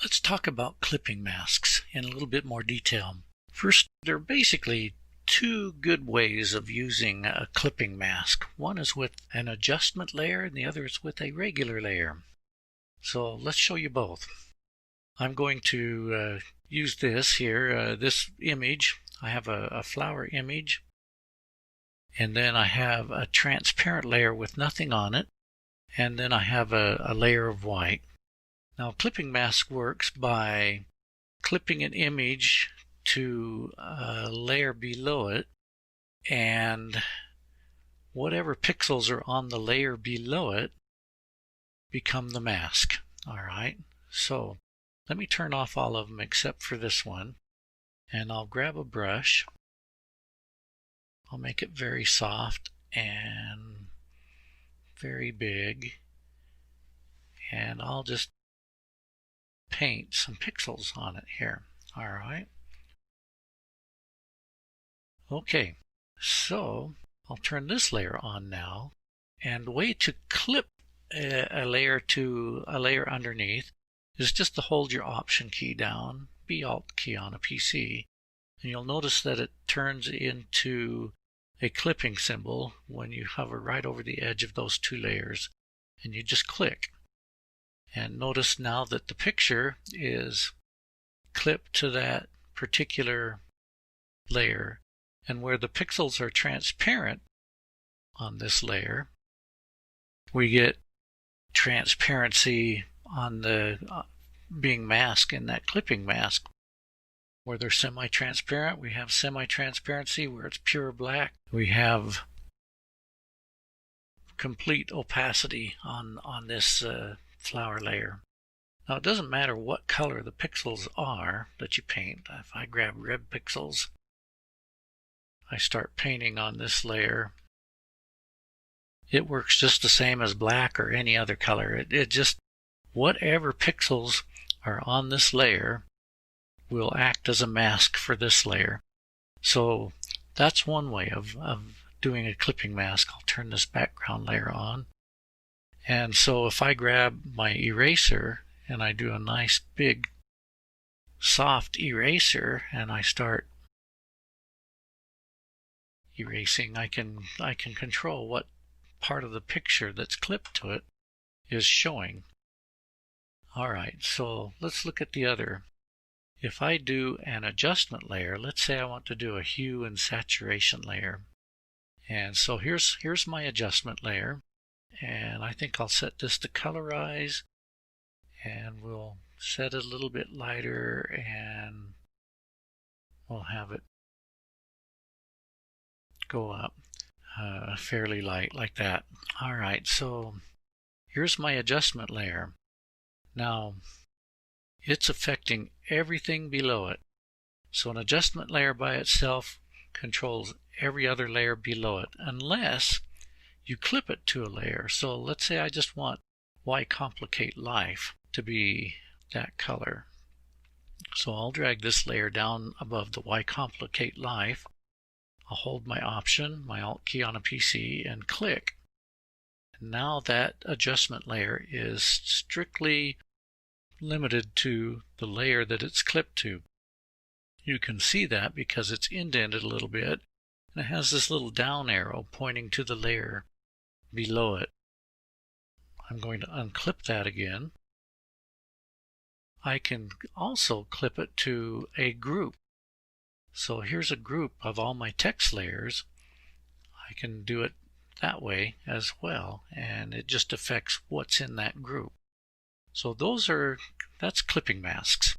Let's talk about clipping masks in a little bit more detail. First, there are basically two good ways of using a clipping mask. One is with an adjustment layer and the other is with a regular layer. So let's show you both. I'm going to use this here, this image. I have a flower image, and then I have a transparent layer with nothing on it, and then I have a layer of white. Now, clipping mask works by clipping an image to a layer below it, and whatever pixels are on the layer below it become the mask. All right, so let me turn off all of them except for this one, and I'll grab a brush. I'll make it very soft and very big, and I'll just paint some pixels on it here. All right. Okay, so I'll turn this layer on now, and the way to clip a layer to a layer underneath is just to hold your Option key down, the Alt key on a PC, and you'll notice that it turns into a clipping symbol when you hover right over the edge of those two layers, and you just click. And notice now that the picture is clipped to that particular layer, and where the pixels are transparent on this layer, we get transparency on the being masked in that clipping mask. Where they're semi-transparent, we have semi-transparency. Where it's pure black, we have complete opacity on this flower layer. Now, it doesn't matter what color the pixels are that you paint. If I grab red pixels, I start painting on this layer, it works just the same as black or any other color. It just, whatever pixels are on this layer will act as a mask for this layer. So that's one way of doing a clipping mask. I'll turn this background layer on. And so if I grab my eraser and I do a nice big soft eraser and I start erasing, I can control what part of the picture that's clipped to it is showing. Alright, so let's look at the other. If I do an adjustment layer, let's say I want to do a hue and saturation layer. And so here's my adjustment layer. And I think I'll set this to colorize, and we'll set it a little bit lighter, and we'll have it go up fairly light like that. All right, so here's my adjustment layer. Now, it's affecting everything below it. So an adjustment layer by itself controls every other layer below it, unless you clip it to a layer. So let's say I just want Why Complicate Life to be that color. So I'll drag this layer down above the Why Complicate Life. I'll hold my Option, my Alt key on a PC, and click. And now that adjustment layer is strictly limited to the layer that it's clipped to. You can see that because it's indented a little bit, and it has this little down arrow pointing to the layer below it. I'm going to unclip that again. I can also clip it to a group. So here's a group of all my text layers. I can do it that way as well, and it just affects what's in that group. So that's clipping masks.